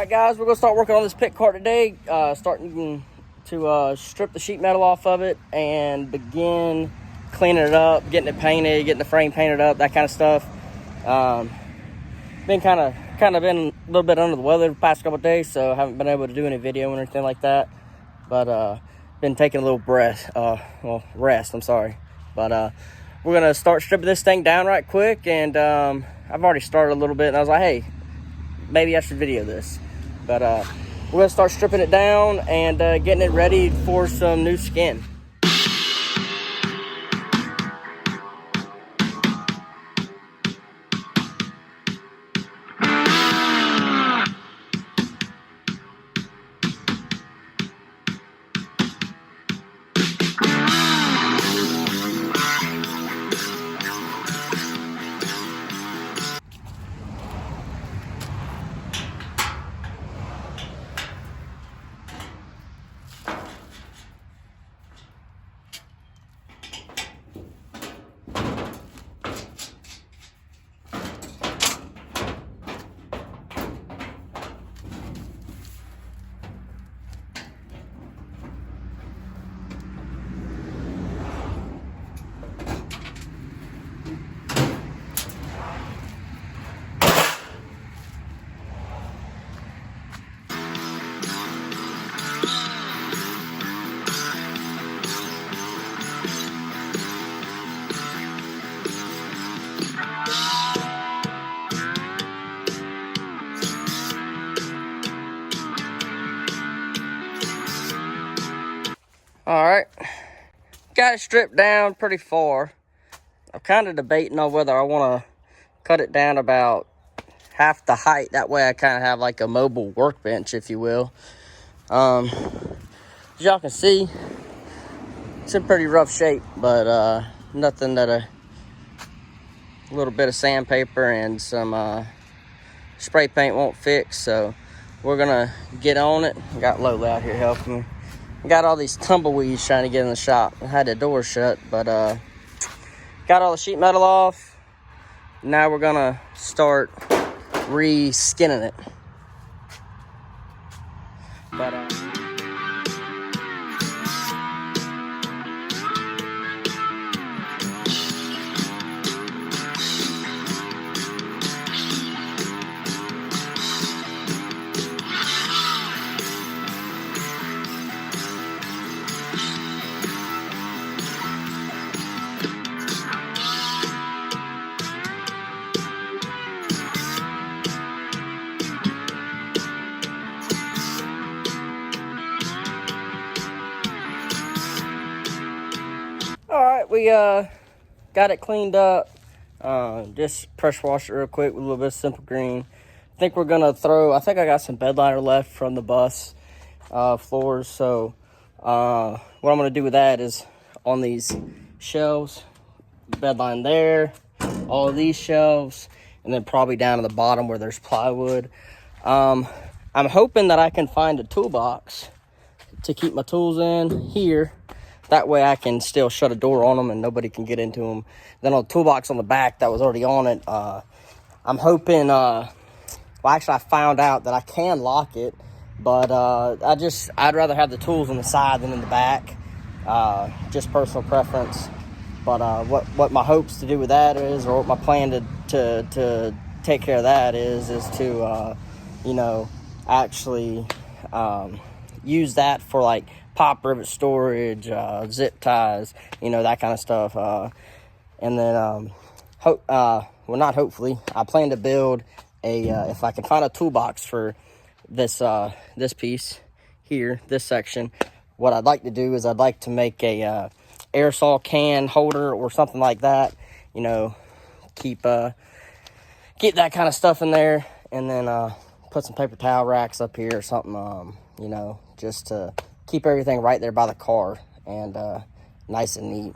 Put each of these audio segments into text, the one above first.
Alright guys, we're going to start working on this pit cart today, starting to strip the sheet metal off of it and begin cleaning it up, getting it painted, getting the frame painted up, that kind of stuff. Been kind of been a little bit under the weather the past couple of days, so I haven't been able to do any video or anything like that. But been taking a little rest. I'm sorry. But we're going to start stripping this thing down right quick, and I've already started a little bit, and I was like, hey, maybe I should video this. But we're going to start stripping it down and getting it ready for some new skin. Alright, got it stripped down pretty far. I'm kind of debating on whether I want to cut it down about half the height. That way I kind of have like a mobile workbench, if you will. As y'all can see, it's in pretty rough shape, but nothing that a little bit of sandpaper and some spray paint won't fix. So we're gonna get on it. Got Lola out here helping me. Got all these tumbleweeds trying to get in the shop. I had the door shut, but got all the sheet metal off. Now we're gonna start re-skinning it. But alright, we got it cleaned up. Just pressure washed it real quick with a little bit of Simple Green. I think we're gonna I think I got some bed liner left from the bus floors. So what I'm gonna do with that is on these shelves, bed line there, all of these shelves, and then probably down to the bottom where there's plywood. I'm hoping that I can find a toolbox to keep my tools in here. That way I can still shut a door on them and nobody can get into them. Then on the toolbox on the back that was already on it, I'm hoping, well, actually I found out that I can lock it, but I'd rather have the tools on the side than in the back. Just personal preference. But what my hopes to do with that is, or what my plan to take care of that is to, you know, actually use that for like pop rivet storage, zip ties, you know, that kind of stuff. And then, well, not hopefully, I plan to build if I can find a toolbox for this piece here, this section. What I'd like to do is I'd like to make a aerosol can holder or something like that, you know, keep that kind of stuff in there, and then put some paper towel racks up here or something, you know, just to keep everything right there by the car and nice and neat.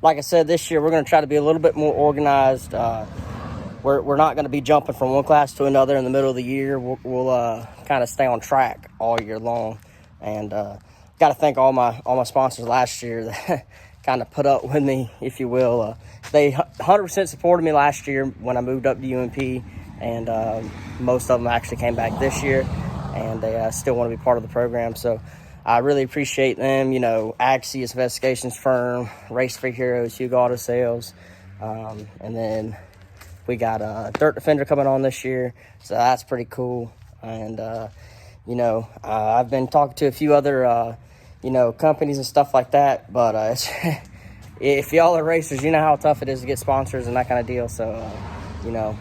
Like I said, this year we're going to try to be a little bit more organized. We're not going to be jumping from one class to another in the middle of the year. We'll kind of stay on track all year long, and got to thank all my sponsors last year that kind of put up with me, if you will. They 100% supported me last year when I moved up to UMP, and most of them actually came back this year, and they still want to be part of the program. So I really appreciate them. You know, Axios Investigations Firm, Race for Heroes, Hugo Auto Sales, and then we got a Dirt Defender coming on this year, so that's pretty cool. And you know, I've been talking to a few other you know, companies and stuff like that, but if y'all are racers, you know how tough it is to get sponsors and that kind of deal. So you know,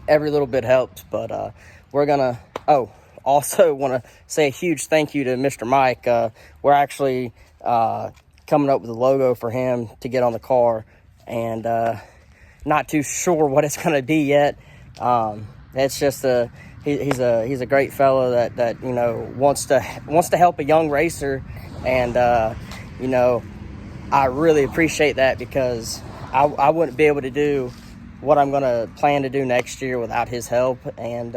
every little bit helps. But we're gonna also want to say a huge thank you to Mr. Mike. We're actually coming up with a logo for him to get on the car, and not too sure what it's going to be yet. It's just he's a great fellow that you know wants to help a young racer, and you know, I really appreciate that, because I wouldn't be able to do what I'm going to plan to do next year without his help, and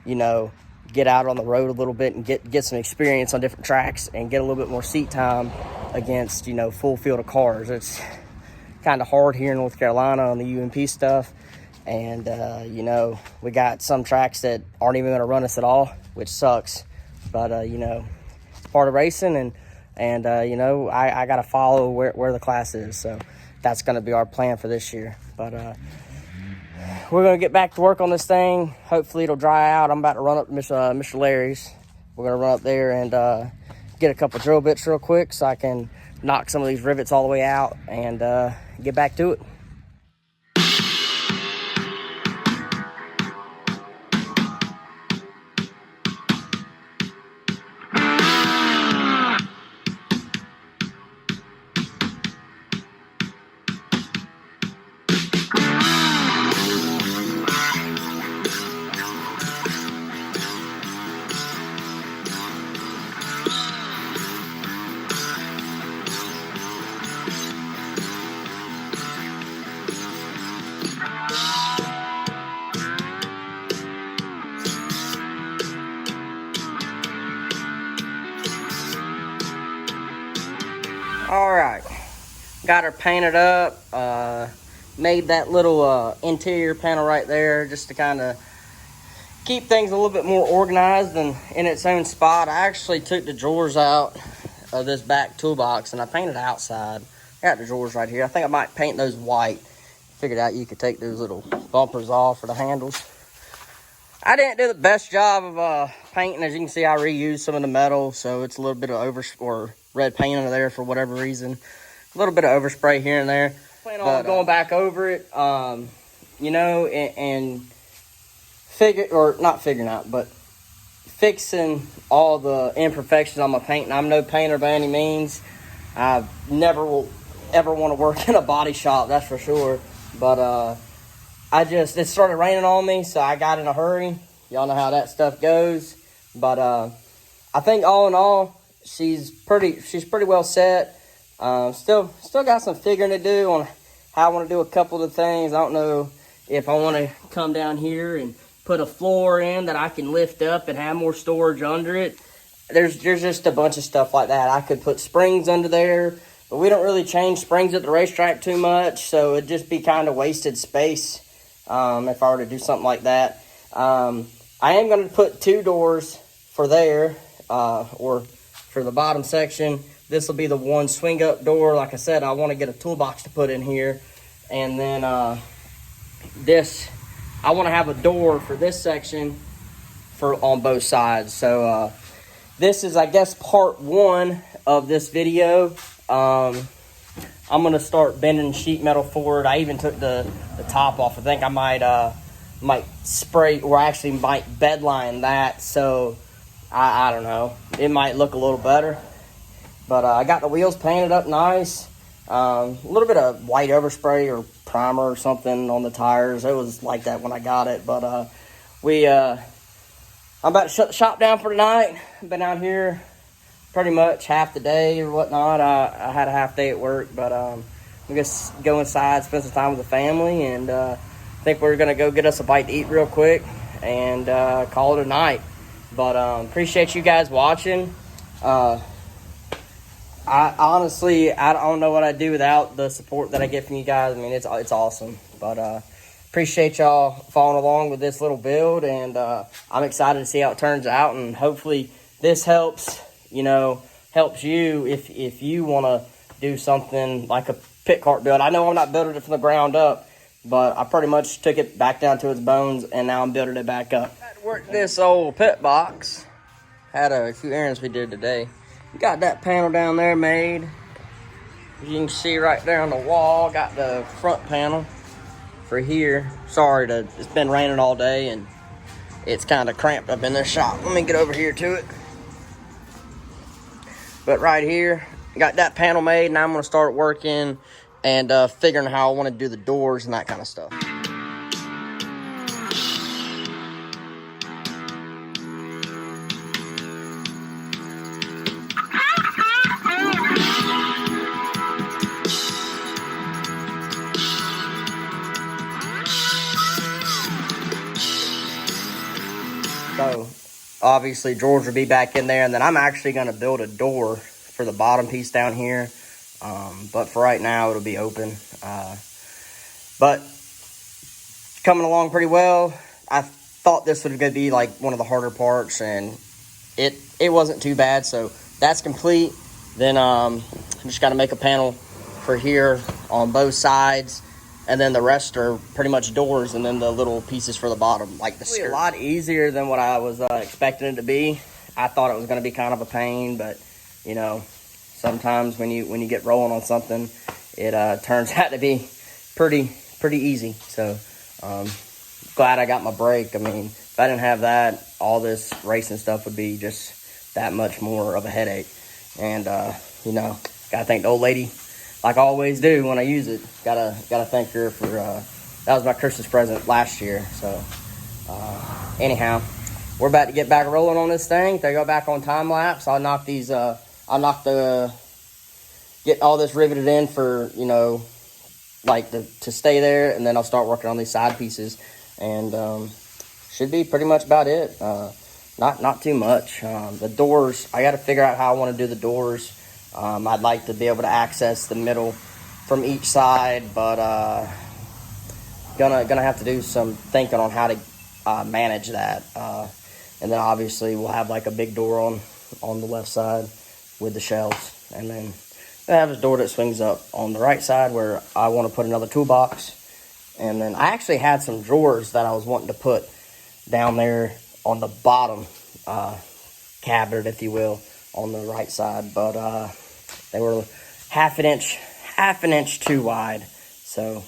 you know, get out on the road a little bit and get some experience on different tracks and get a little bit more seat time against, you know, full field of cars. It's kind of hard here in North Carolina on the UMP stuff, and you know, we got some tracks that aren't even going to run us at all, which sucks, but you know, it's part of racing, and you know, I got to follow where the class is, so that's going to be our plan for this year. But we're going to get back to work on this thing. Hopefully it'll dry out. I'm about to run up to Mr. Larry's. We're going to run up there and get a couple drill bits real quick so I can knock some of these rivets all the way out and get back to it. All right, got her painted up, made that little interior panel right there just to kind of keep things a little bit more organized and in its own spot. I actually took the drawers out of this back toolbox and I painted outside. I got the drawers right here. I think I might paint those white. Figured out you could take those little bumpers off for the handles. I didn't do the best job of painting. As you can see, I reused some of the metal, so it's a little bit of red paint under there for whatever reason. A little bit of overspray here and there. Plan on going back over it, you know, and fixing all the imperfections on my paint. And I'm no painter by any means. I never will ever want to work in a body shop, that's for sure. But it started raining on me, so I got in a hurry. Y'all know how that stuff goes. But I think all in all, she's pretty well set. Still got some figuring to do on how I want to do a couple of things. I don't know if I want to come down here and put a floor in that I can lift up and have more storage under it. There's just a bunch of stuff like that. I could put springs under there, but we don't really change springs at the racetrack too much, so it'd just be kind of wasted space if I were to do something like that. I am going to put 2 doors for there, or for the bottom section. This will be the one swing up door. Like I said, I want to get a toolbox to put in here, and then I want to have a door for this section on both sides. So this is, I guess, part 1 of this video. I'm gonna start bending sheet metal forward. I even took the top off. I think I might spray, or actually might bedline that, so I don't know, it might look a little better. But I got the wheels painted up nice. A little bit of white overspray or primer or something on the tires. It was like that when I got it. But I'm about to shut the shop down for tonight. I've been out here pretty much half the day or whatnot. I had a half day at work, but I'm just go inside, spend some time with the family, and I think we're gonna go get us a bite to eat real quick and call it a night. But appreciate you guys watching. I honestly, I don't know what I'd do without the support that I get from you guys. I mean, it's awesome. But appreciate y'all following along with this little build, and I'm excited to see how it turns out, and hopefully this helps you if you want to do something like a pit cart build. I know I'm not building it from the ground up, but I pretty much took it back down to its bones, and now I'm building it back up. Had to work this old pit box. Had a few errands we did today. Got that panel down there made. As you can see right there on the wall, got the front panel for here. Sorry, it's been raining all day and it's kind of cramped up in this shop. Let me get over here to it. But right here, got that panel made, and I'm gonna start working and figuring how I want to do the doors and that kind of stuff. So obviously George will be back in there, and then I'm actually going to build a door for the bottom piece down here. But for right now, it'll be open. But coming along pretty well. I thought this was going to be like one of the harder parts, and it wasn't too bad. So that's complete. Then I'm just got to make a panel for here on both sides. And then the rest are pretty much doors, and then the little pieces for the bottom, like the skirt. A lot easier than what I was expecting it to be. I thought it was going to be kind of a pain, but sometimes when you get rolling on something, it turns out to be pretty easy. So glad I got my break. I mean, if I didn't have that, all this racing stuff would be just that much more of a headache. And gotta thank the old lady. Like I always do when I use it. Gotta thank her for that was my Christmas present last year. So anyhow, we're about to get back rolling on this thing. They go back on time lapse. I'll knock get all this riveted in for to stay there, and then I'll start working on these side pieces, and should be pretty much about it. Not too much. The doors, I got to figure out how I want to do the doors. I'd like to be able to access the middle from each side, but gonna have to do some thinking on how to manage that. And then obviously we'll have like a big door on the left side with the shelves, and then I have a door that swings up on the right side where I want to put another toolbox. And then I actually had some drawers that I was wanting to put down there on the bottom cabinet, if you will, on the right side, but they were half an inch too wide. So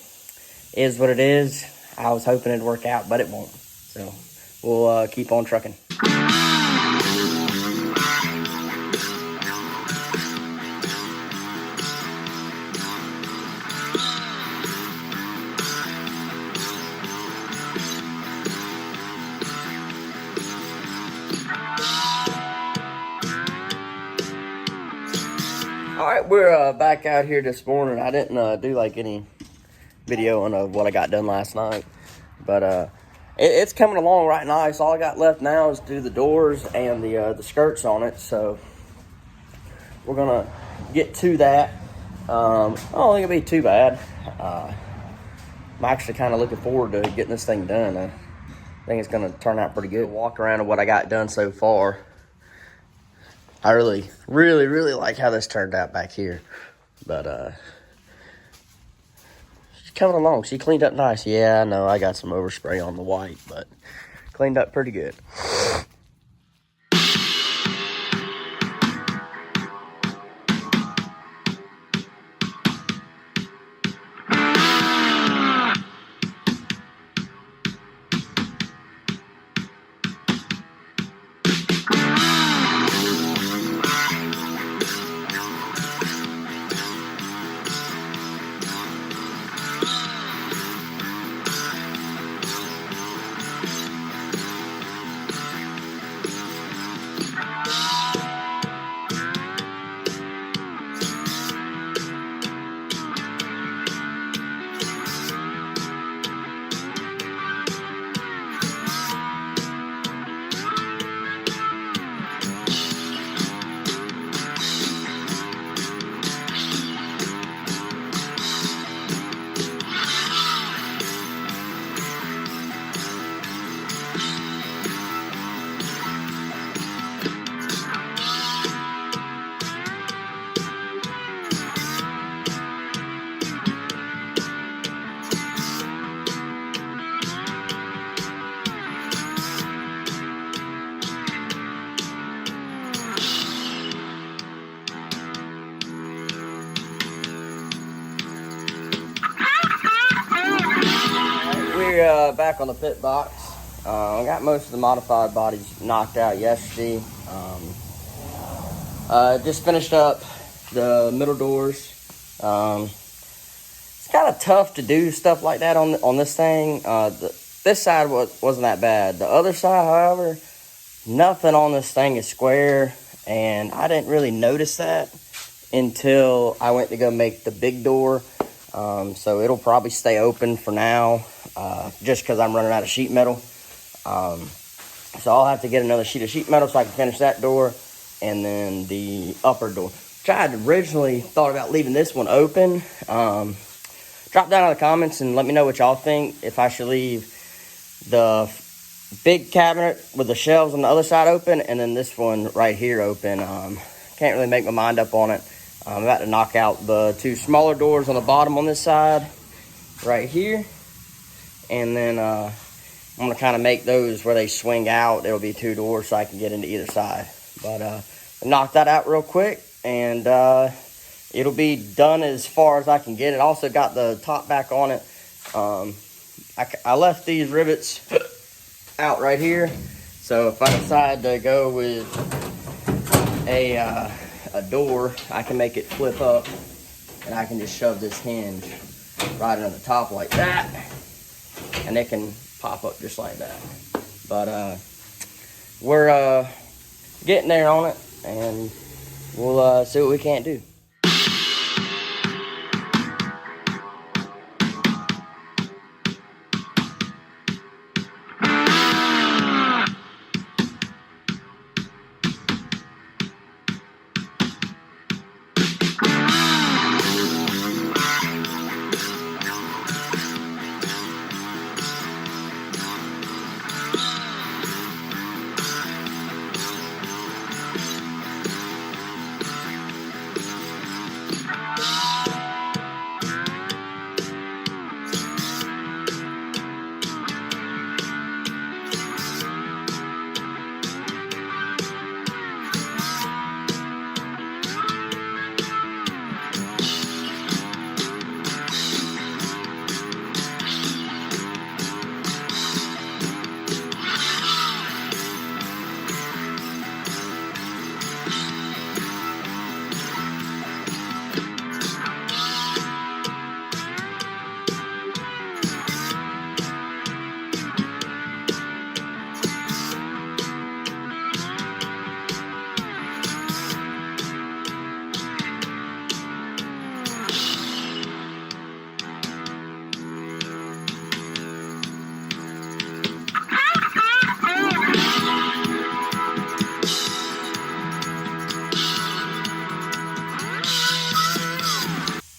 is what it is. I was hoping it'd work out, but it won't. So we'll keep on trucking. All right, we're back out here this morning. I didn't do like any video of what I got done last night, but it's coming along right nice. All I got left now is to do the doors and the skirts on it. So we're gonna get to that. I don't think it'll be too bad. I'm actually kind of looking forward to getting this thing done. I think it's gonna turn out pretty good. Walk around of what I got done so far. I really like how this turned out back here. But she's coming along. She cleaned up nice. Yeah, I know I got some overspray on the white, but cleaned up pretty good. we're back on the pit box. I got most of the modified bodies knocked out yesterday. Just finished up the middle doors. It's kind of tough to do stuff like that on this thing. This side wasn't that bad. The other side, however, nothing on this thing is square, and I didn't really notice that until I went to go make the big door. So it'll probably stay open for now, just because I'm running out of sheet metal. So I'll have to get another sheet of sheet metal so I can finish that door, and then the upper door, which I had originally thought about leaving this one open. Drop down in the comments and let me know what y'all think, if I should leave the big cabinet with the shelves on the other side open and then this one right here open. Can't really make my mind up on it. I'm about to knock out the two smaller doors on the bottom on this side right here, and then I'm going to kind of make those where they swing out. There'll be two doors so I can get into either side. But knock that out real quick, and it'll be done as far as I can get it. Also got the top back on it. I left these rivets out right here, so if I decide to go with a door, I can make it flip up, and I can just shove this hinge right on the top like that, and it can pop up just like that. But we're getting there on it, and we'll see what we can't do.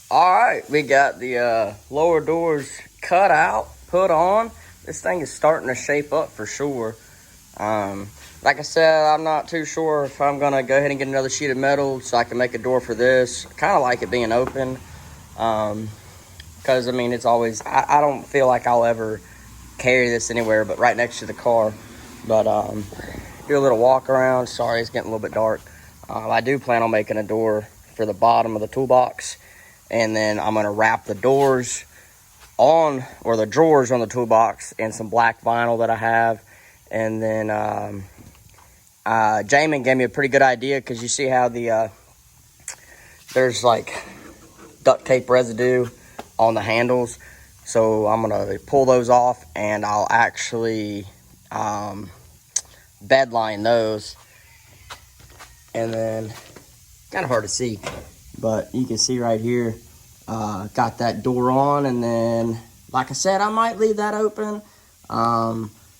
All right, we got the lower doors cut out, put on. This thing is starting to shape up for sure. Like I said, I'm not too sure if I'm going to go ahead and get another sheet of metal so I can make a door for this. I kind of like it being open, because, I mean, it's always, I don't feel like I'll ever carry this anywhere but right next to the car. But do a little walk around. Sorry, it's getting a little bit dark. I do plan on making a door for the bottom of the toolbox. And then I'm going to wrap the doors on, or the drawers on the toolbox, in some black vinyl that I have. And then Jamin gave me a pretty good idea, because you see how there's like duct tape residue on the handles. So I'm going to pull those off, and I'll actually bed line those. And then, kind of hard to see, but you can see right here, got that door on. And then, like I said, I might leave that open.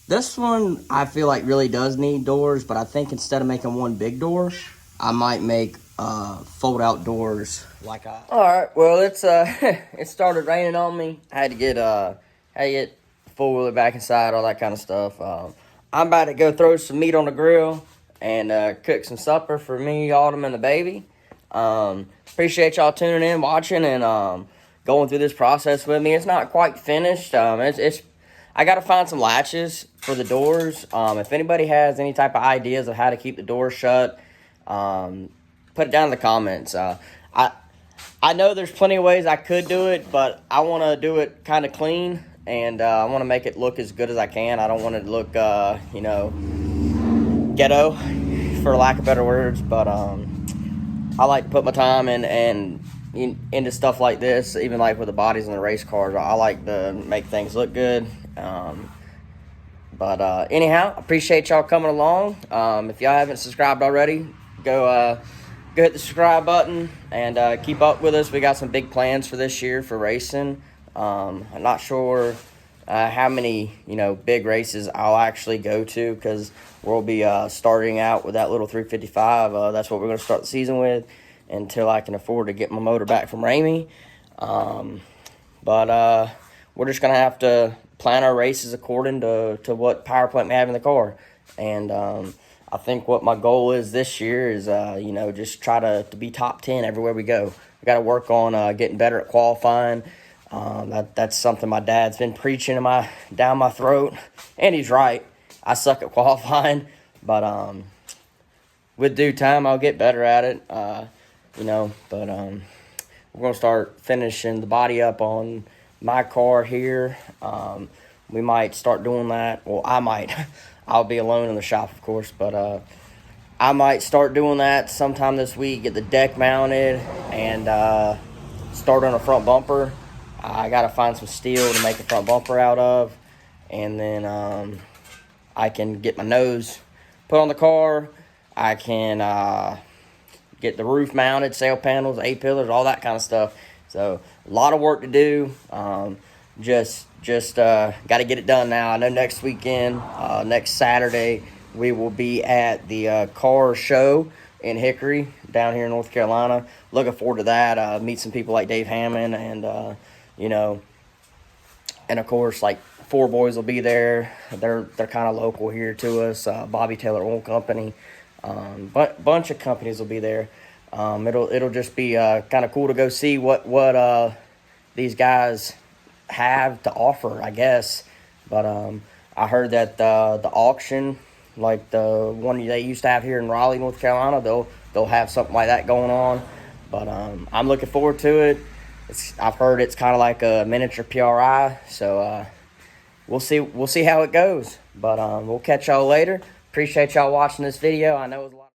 This one I feel like really does need doors, but I think instead of making one big door, I might make fold out doors like I. All right, well, it's it started raining on me. I had to get four wheeler back inside, all that kind of stuff. I'm about to go throw some meat on the grill and cook some supper for me, Autumn, and the baby. Appreciate y'all tuning in, watching, and going through this process with me. It's not quite finished. I got to find some latches for the doors. If anybody has any type of ideas of how to keep the doors shut, put it down in the comments. I know there's plenty of ways I could do it, but I want to do it kind of clean. and I want to make it look as good as I can. I don't want it to look, you know, ghetto, for lack of better words, but I like to put my time into stuff like this, even like with the bodies and the race cars. I like to make things look good. But anyhow, appreciate y'all coming along. If y'all haven't subscribed already, go hit the subscribe button and keep up with us. We got some big plans for this year for racing. I'm not sure how many, you know, big races I'll actually go to, because we'll be starting out with that little 355. That's what we're going to start the season with until I can afford to get my motor back from Ramey. But we're just going to have to plan our races according to what power plant we have in the car. And I think what my goal is this year is, you know, just try to be top 10 everywhere we go. We got to work on getting better at qualifying. That's something my dad's been preaching down my throat, and he's right. I suck at qualifying, but with due time, I'll get better at it. You know, but we're gonna start finishing the body up on my car here. We might start doing that. Well, I might. I'll be alone in the shop, of course, but I might start doing that sometime this week. Get the deck mounted and start on a front bumper. I got to find some steel to make a front bumper out of, and then I can get my nose put on the car. I can get the roof mounted, sail panels, A-pillars, all that kind of stuff. So a lot of work to do. Just got to get it done now. I know next weekend, next Saturday, we will be at the car show in Hickory down here in North Carolina. Looking forward to that. Meet some people like Dave Hammond and you know, and of course, like, 4 Boys will be there. They're kind of local here to us. Bobby Taylor Oil Company, but bunch of companies will be there. It'll just be kind of cool to go see what these guys have to offer, I guess. But I heard that the auction, like the one they used to have here in Raleigh, North Carolina, they'll have something like that going on. But I'm looking forward to it. I've heard it's kind of like a miniature PRI, so we'll see how it goes. But we'll catch y'all later. Appreciate y'all watching this video. I know it was a lot.